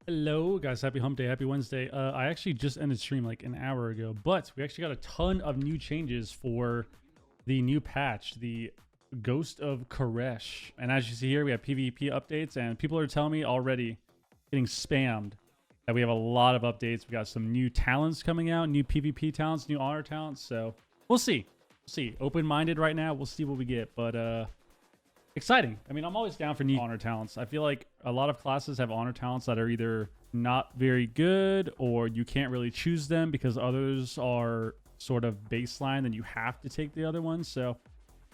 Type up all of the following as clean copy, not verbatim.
Hello guys, happy hump day, happy Wednesday. I actually just ended stream like an hour ago, but we actually got a ton of new changes for the new patch, the Ghost of Koresh. And as you see here, we have PvP updates, and people are telling me already, getting spammed, that we have a lot of updates. We got some new talents coming out, new PvP talents, new honor talents, so we'll see. Open-minded right now, we'll see what we get, but exciting. I mean, I'm always down for new honor talents. I feel like a lot of classes have honor talents that are either not very good or you can't really choose them because others are sort of baseline, then you have to take the other ones. So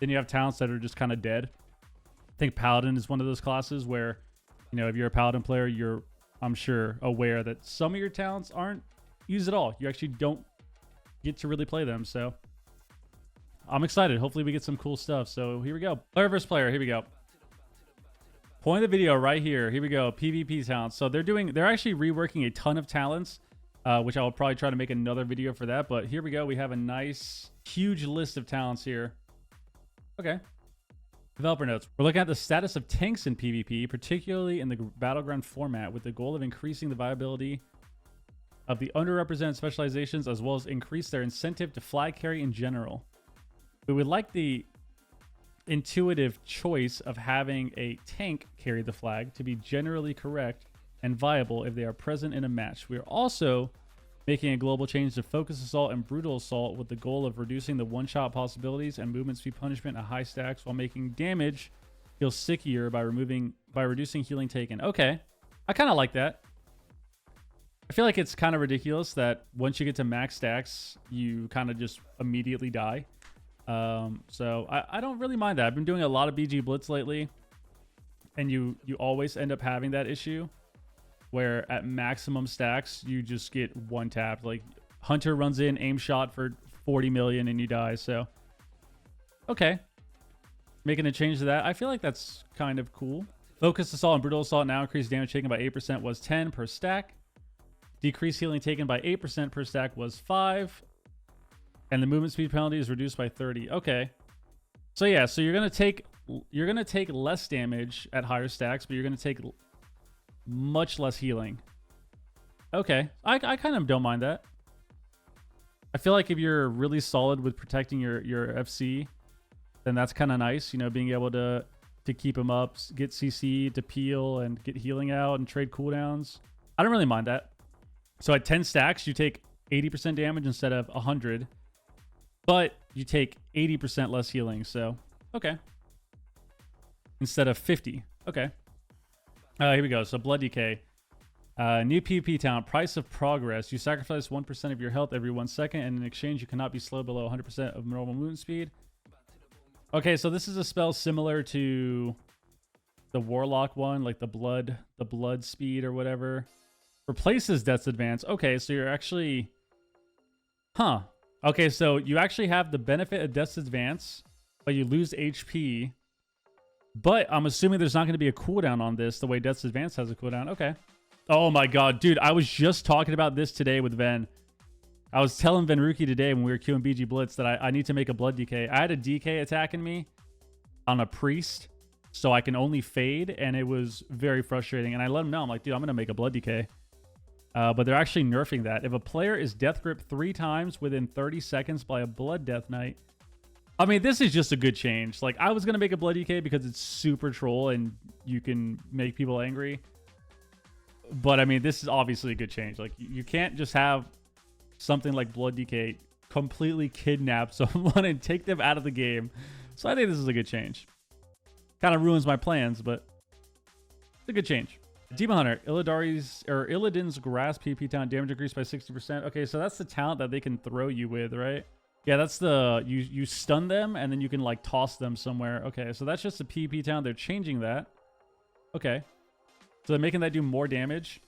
then you have talents that are just kind of dead. I think Paladin is one of those classes where, you know, if you're a Paladin player, you're, I'm sure, aware that some of your talents aren't used at all. You actually don't get to really play them. So I'm excited. Hopefully we get some cool stuff. So here we go. Player versus player. Here we go. Point of the video right here. Here we go. PvP talents. So they're actually reworking a ton of talents, which I will probably try to make another video for that. But here we go. We have a nice, huge list of talents here. Okay. Developer notes. We're looking at the status of tanks in PvP, particularly in the battleground format, with the goal of increasing the viability of the underrepresented specializations, as well as increase their incentive to flag carry in general. We would like the intuitive choice of having a tank carry the flag to be generally correct and viable if they are present in a match. We are also making a global change to focus assault and brutal assault with the goal of reducing the one-shot possibilities and movement speed punishment at high stacks while making damage feel stickier by reducing healing taken. Okay, I kind of like that. I feel like it's kind of ridiculous that once you get to max stacks, you kind of just immediately die. So I don't really mind that. I've been doing a lot of BG Blitz lately, and you always end up having that issue where at maximum stacks, you just get one tapped. Like Hunter runs in, aim shot for 40 million and you die. So, okay. Making a change to that. I feel like that's kind of cool. Focus assault and brutal assault now increased damage taken by 8% was 10 per stack. Decreased healing taken by 8% per stack was 5. And the movement speed penalty is reduced by 30. Okay. So yeah, so you're gonna take less damage at higher stacks, but you're gonna take much less healing. Okay. I kind of don't mind that. I feel like if you're really solid with protecting your FC, then that's kind of nice, you know, being able to keep them up, get CC to peel and get healing out and trade cooldowns. I don't really mind that. So at 10 stacks, you take 80% damage instead of 100. But you take 80% less healing, so okay. Instead of 50. Okay. Here we go. So Blood Decay. New PvP talent. Price of Progress. You sacrifice 1% of your health every 1 second, and in exchange, you cannot be slowed below 100% of normal movement speed. Okay, so this is a spell similar to the Warlock one, like the blood speed or whatever. Replaces Death's Advance. Okay, so you're actually... Huh. Okay, so you actually have the benefit of Death's Advance, but you lose HP. But I'm assuming there's not going to be a cooldown on this the way Death's Advance has a cooldown. Okay. Oh my god, dude. I was just talking about this today with Ven. I was telling Venruki today when we were queuing BG Blitz that I need to make a Blood DK. I had a DK attacking me on a Priest, so I can only fade, and it was very frustrating. And I let him know. I'm like, dude, I'm going to make a Blood DK. But they're actually nerfing that. If a player is death grip 3 times within 30 seconds by a Blood Death Knight. I mean, this is just a good change. Like, I was going to make a Blood DK because it's super troll and you can make people angry. But, I mean, this is obviously a good change. Like, you can't just have something like Blood DK completely kidnap someone and take them out of the game. So I think this is a good change. Kind of ruins my plans, but it's a good change. Demon Hunter, Illidan's Grasp PP talent, damage increased by 60%. Okay, so that's the talent that they can throw you with, right? Yeah, that's the, you stun them and then you can like toss them somewhere. Okay, so that's just a PP talent. They're changing that. Okay. So they're making that do more damage.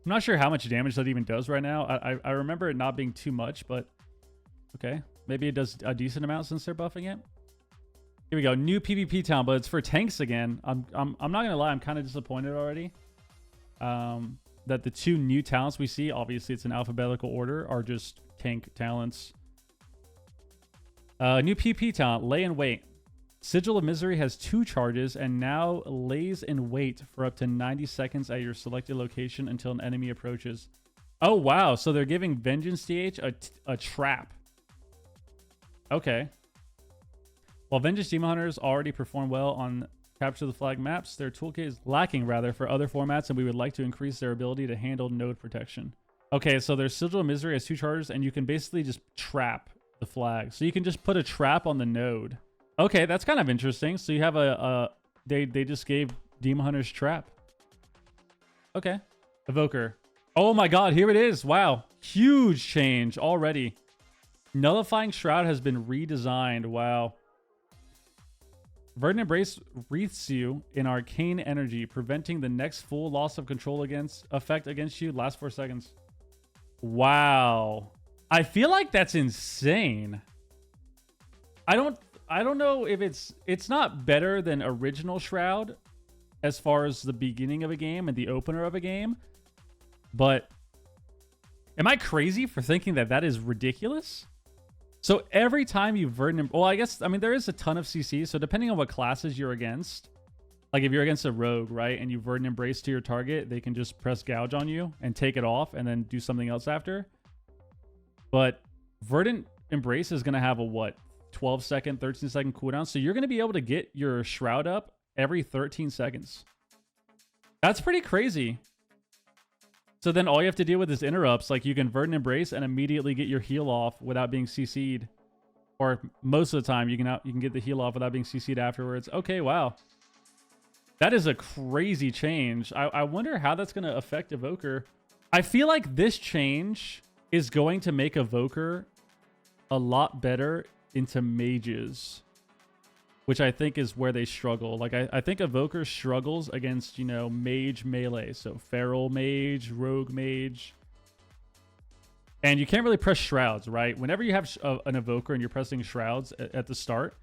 I'm not sure how much damage that even does right now. I remember it not being too much, but okay. Maybe it does a decent amount since they're buffing it. Here we go. New PvP talent, but it's for tanks again. I'm not gonna lie, I'm kind of disappointed already. That the 2 new talents we see, obviously it's in alphabetical order, are just tank talents. New PvP talent, Lay in Wait. Sigil of Misery has 2 charges and now lays in wait for up to 90 seconds at your selected location until an enemy approaches. Oh, wow. So they're giving Vengeance DH a trap. Okay. While Vengeance Demon Hunters already perform well on Capture the Flag maps, their toolkit is lacking, rather, for other formats, and we would like to increase their ability to handle node protection. Okay, so their Sigil of Misery has 2 charges, and you can basically just trap the flag. So you can just put a trap on the node. Okay, that's kind of interesting. So you have they just gave Demon Hunters trap. Okay. Evoker. Oh my god, here it is. Wow. Huge change already. Nullifying Shroud has been redesigned. Wow. Verdant Embrace wreaths you in arcane energy, preventing the next full loss of control effect against you lasts 4 seconds. Wow. I feel like that's insane. I don't know if it's not better than original Shroud as far as the beginning of a game and the opener of a game, but am I crazy for thinking that that is ridiculous? So every time you Verdant... Well, I mean, there is a ton of CC, so depending on what classes you're against, like if you're against a rogue, right, and you Verdant Embrace to your target, they can just press Gouge on you and take it off and then do something else after. But Verdant Embrace is going to have a, what, 12-second, 13-second cooldown, so you're going to be able to get your Shroud up every 13 seconds. That's pretty crazy. So then all you have to deal with is interrupts. Like you can Verdant Embrace and immediately get your heal off without being CC'd. Or most of the time you can get the heal off without being CC'd afterwards. Okay, wow. That is a crazy change. I wonder how that's going to affect Evoker. I feel like this change is going to make Evoker a lot better into mages, which I think is where they struggle. Like I think Evoker struggles against, you know, mage melee. So feral mage, rogue mage. And you can't really press shrouds, right? Whenever you have an Evoker and you're pressing shrouds at the start,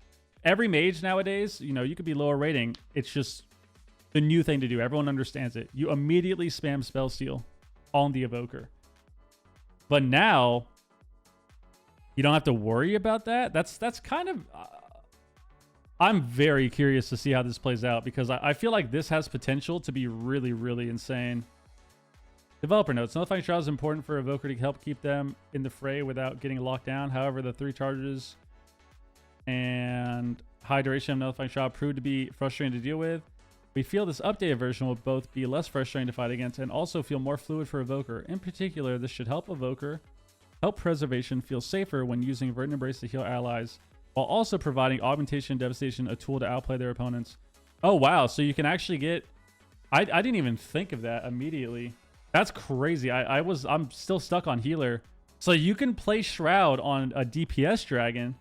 every mage nowadays, you know, you could be lower rating. It's just the new thing to do. Everyone understands it. You immediately spam spell steal on the Evoker. But now you don't have to worry about that. That's kind of... I'm very curious to see how this plays out because I feel like this has potential to be really, really insane. Developer notes. Nullifying Shroud is important for Evoker to help keep them in the fray without getting locked down. However, the 3 charges and high duration of Nullifying Shroud proved to be frustrating to deal with. We feel this updated version will both be less frustrating to fight against and also feel more fluid for Evoker. In particular, this should help Evoker help Preservation feel safer when using Verdant Embrace to heal allies, while also providing Augmentation and Devastation, a tool to outplay their opponents. Oh, wow. So you can actually get... I didn't even think of that immediately. That's crazy. I'm still stuck on healer. So you can play Shroud on a DPS dragon,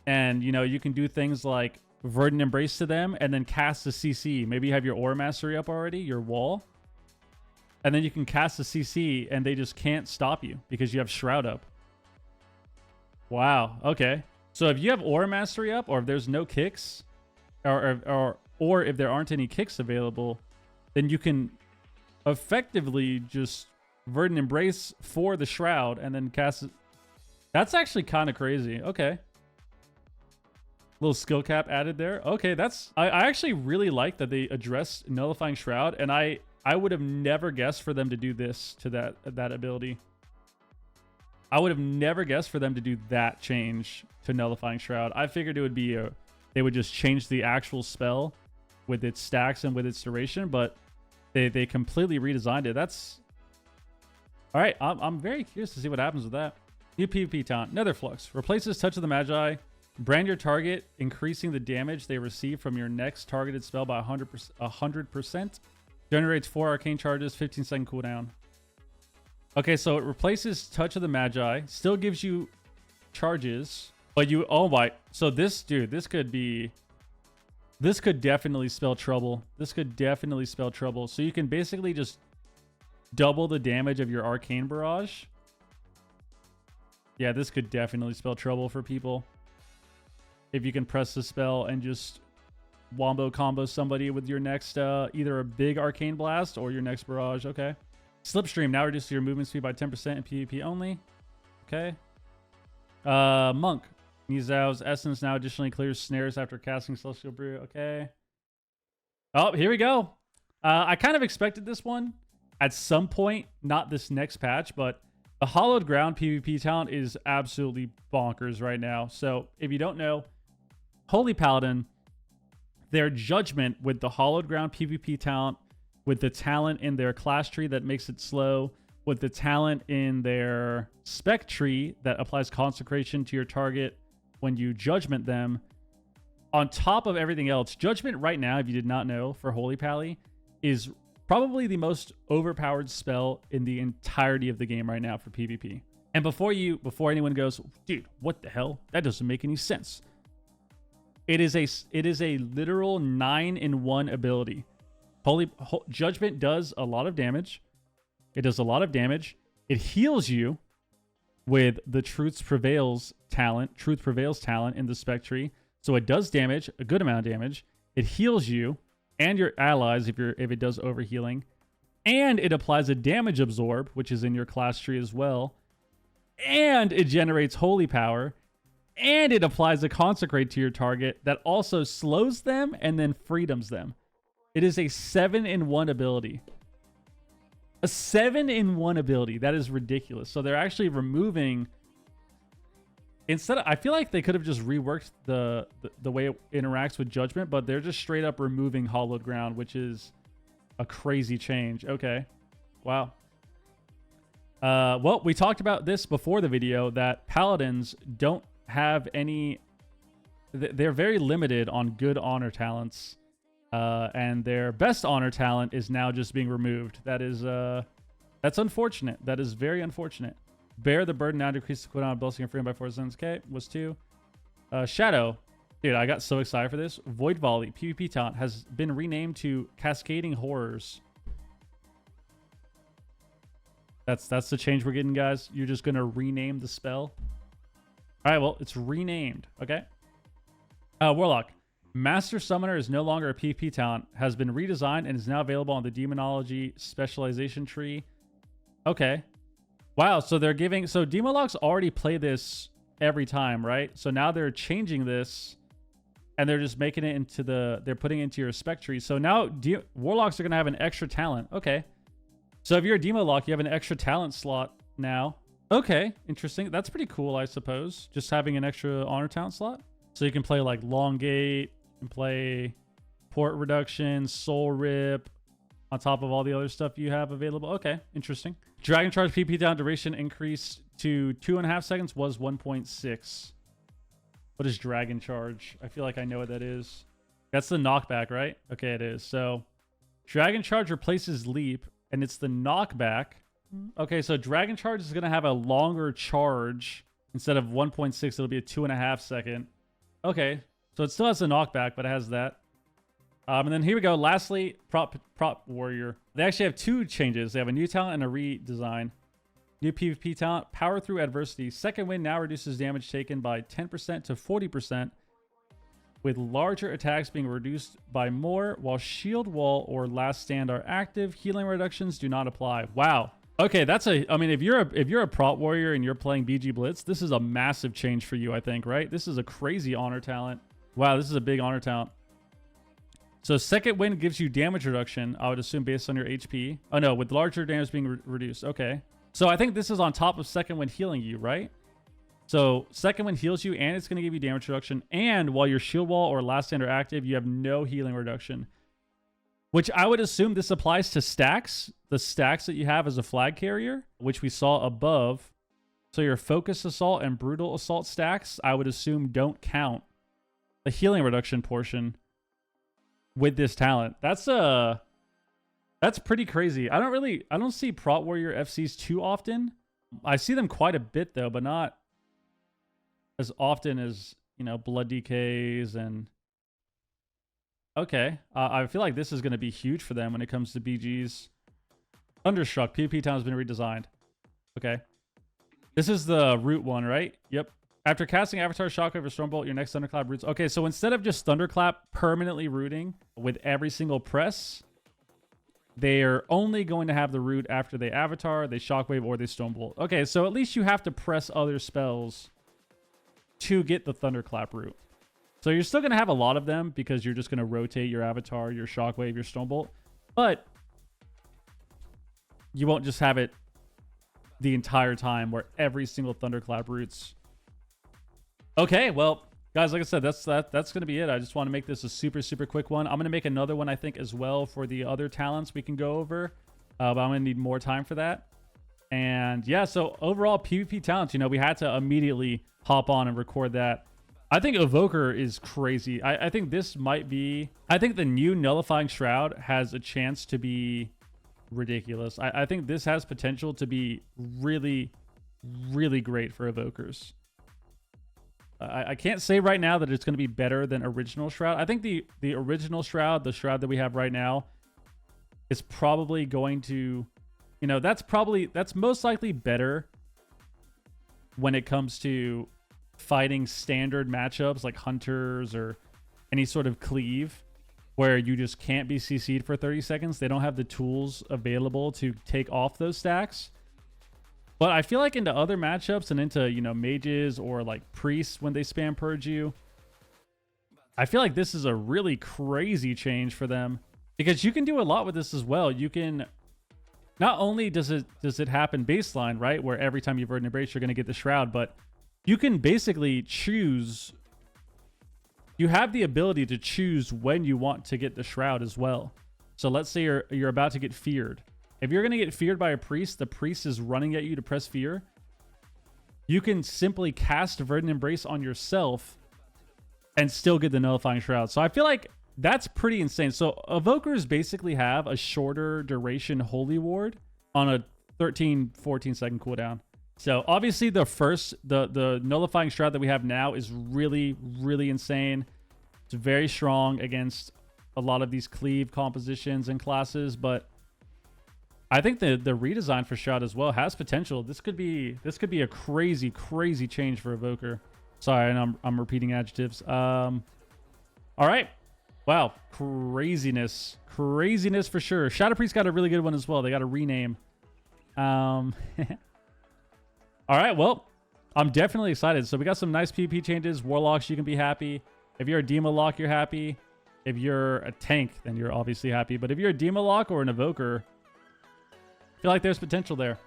and, you know, you can do things like Verdant Embrace to them and then cast a CC. Maybe you have your Aura Mastery up already, your wall, and then you can cast a CC and they just can't stop you because you have Shroud up. Wow. Okay. So if you have Aura Mastery up, or if there's no kicks, or if there aren't any kicks available, then you can effectively just Verdant Embrace for the Shroud and then cast it. That's actually kind of crazy. Okay. Little skill cap added there. Okay, I actually really like that they addressed Nullifying Shroud, and I would have never guessed for them to do this to that ability. I would have never guessed for them to do that change to Nullifying Shroud. I figured it would be they would just change the actual spell with its stacks and with its duration, but they completely redesigned it. That's all right. I'm very curious to see what happens with that. New PvP talent, Nether Flux, replaces Touch of the Magi. Brand your target, increasing the damage they receive from your next targeted spell by 100%. Generates 4 arcane charges, 15-second cooldown. Okay, so it replaces Touch of the Magi. Still gives you charges, but you... Oh my... So this, dude, this could definitely spell trouble. This could definitely spell trouble. So you can basically just double the damage of your Arcane Barrage. Yeah, this could definitely spell trouble for people. If you can press the spell and just wombo combo somebody with your next either a big Arcane Blast or your next Barrage. Okay. Slipstream now reduces your movement speed by 10% in PvP only. Okay. Monk. Nizau's essence now additionally clears snares after casting Celestial Brew. Okay. Oh, here we go. I kind of expected this one at some point, not this next patch, but the Hollowed Ground PvP talent is absolutely bonkers right now. So if you don't know, Holy Paladin, their judgment with the Hollowed Ground PvP talent, with the talent in their class tree that makes it slow, with the talent in their spec tree that applies consecration to your target when you judgment them, on top of everything else, judgment right now, if you did not know, for Holy Pally, is probably the most overpowered spell in the entirety of the game right now for PvP. And before anyone goes, dude, what the hell? That doesn't make any sense. It is a literal 9-in-1 ability. Judgment does a lot of damage. It does a lot of damage. It heals you with the Truth Prevails talent in the spec tree. So it does damage, a good amount of damage. It heals you and your allies if it does overhealing. And it applies a damage absorb, which is in your class tree as well. And it generates holy power. And it applies a consecrate to your target that also slows them and then freedoms them. It is a 7-in-1 ability. A 7-in-1 ability. That is ridiculous. So they're actually removing... I feel like they could have just reworked the way it interacts with Judgment, but they're just straight up removing Hollowed Ground, which is a crazy change. Okay. Wow. Well, we talked about this before the video, that Paladins don't have any... They're very limited on good honor talents. And their best honor talent is now just being removed. That's unfortunate. That is very unfortunate. Bear the burden now decreases the cooldown of blessing and freedom by 4 seconds. Okay, was 2. Shadow. Dude, I got so excited for this. Void Volley, PvP talent, has been renamed to Cascading Horrors. That's the change we're getting, guys. You're just going to rename the spell. All right, well, it's renamed. Okay. Warlock. Master Summoner is no longer a PvP talent. Has been redesigned and is now available on the Demonology Specialization tree. Okay. Wow, so they're giving... So Demolocks already play this every time, right? So now they're changing this, and they're just making it into the... They're putting it into your spec tree. So now Warlocks are going to have an extra talent. Okay. So if you're a Demolock, you have an extra talent slot now. Okay, interesting. That's pretty cool, I suppose. Just having an extra honor talent slot. So you can play like Long Gate, and play Port Reduction, Soul Rip, on top of all the other stuff you have available. Okay, interesting. Dragon Charge PP down duration increased to 2.5 seconds, was 1.6. What is Dragon Charge? I feel like I know what that is. That's the knockback, right? Okay, it is. So Dragon Charge replaces Leap, and it's the knockback. Okay, so Dragon Charge is going to have a longer charge. Instead of 1.6, it'll be a 2.5 second. Okay, so it still has a knockback, but it has that. And then here we go. Lastly, Prop Warrior. They actually have 2 changes. They have a new talent and a redesign. New PvP talent, Power Through Adversity. Second Wind now reduces damage taken by 10% to 40%, with larger attacks being reduced by more, while Shield Wall or Last Stand are active. Healing reductions do not apply. Wow. Okay, that's a... I mean, if you're a Prop Warrior and you're playing BG Blitz, this is a massive change for you, I think, right? This is a crazy honor talent. Wow, this is a big honor talent. So Second Wind gives you damage reduction, I would assume, based on your HP. Oh, no, with larger damage being reduced. Okay. So I think this is on top of Second Wind healing you, right? So Second Wind heals you, and it's going to give you damage reduction. And while your Shield Wall or Last Stand are active, you have no healing reduction. Which I would assume this applies to stacks. The stacks that you have as a flag carrier, which we saw above. So your Focus Assault and Brutal Assault stacks, I would assume, don't count the healing reduction portion with this talent. That's pretty crazy. I don't see Prot Warrior FCs too often. I see them quite a bit though, but not as often as, you know, Blood DKs and... Okay. I feel like this is going to be huge for them when it comes to BGs. Thunderstruck. PvP Town has been redesigned. Okay. This is the root one, right? Yep. After casting Avatar, Shockwave, or Stormbolt, your next Thunderclap roots. Okay, so instead of just Thunderclap permanently rooting with every single press, they're only going to have the root after they Avatar, they Shockwave, or they Stormbolt. Okay, so at least you have to press other spells to get the Thunderclap route. So you're still going to have a lot of them because you're just going to rotate your Avatar, your Shockwave, your Stonebolt. But you won't just have it the entire time where every single Thunderclap routes. Okay, well, guys, like I said, that's going to be it. I just want to make this a super, super quick one. I'm going to make another one, I think, as well for the other talents we can go over. But I'm going to need more time for that. And yeah, so overall PvP talents, you know, we had to immediately hop on and record that. I think Evoker is crazy. I think this might be... I think the new Nullifying Shroud has a chance to be ridiculous. I think this has potential to be really, really great for Evokers. I can't say right now that it's going to be better than original Shroud. I think the original Shroud, the Shroud that we have right now, is probably going to... You know, that's most likely better when it comes to fighting standard matchups like Hunters or any sort of cleave where you just can't be CC'd for 30 seconds. They don't have the tools available to take off those stacks. But I feel like into other matchups and into, you know, mages or like priests when they spam purge you, I feel like this is a really crazy change for them because you can do a lot with this as well. You can... Not only does it happen baseline, right, where every time you Verdant Embrace, you're going to get the Shroud, but you can basically choose. You have the ability to choose when you want to get the Shroud as well. So let's say you're about to get feared. If you're going to get feared by a priest, the priest is running at you to press fear. You can simply cast Verdant Embrace on yourself and still get the Nullifying Shroud. So I feel like that's pretty insane. So Evokers basically have a shorter duration Holy Ward on a 13-14 second cooldown. So obviously the Nullifying Shroud that we have now is really, really insane. It's very strong against a lot of these cleave compositions and classes, but I think the redesign for Shroud as well has potential. This could be a crazy, crazy change for Evoker. Sorry, and I'm repeating adjectives. All right. Wow, craziness for sure. Shadow Priest got a really good one as well. They got a rename. All right, well, I'm definitely excited. So we got some nice PvP changes. Warlocks, you can be happy. If you're a Demo Lock, you're happy. If you're a tank, then you're obviously happy. But if you're a Demo Lock or an Evoker, I feel like there's potential there.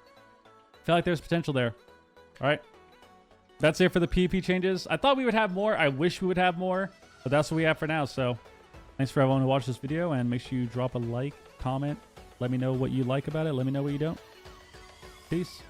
All right, that's it for the PvP changes. I thought we would have more. I wish we would have more, but that's what we have for now. So thanks for everyone who watched this video, and make sure you drop a like, comment. Let me know what you like about it. Let me know what you don't. Peace.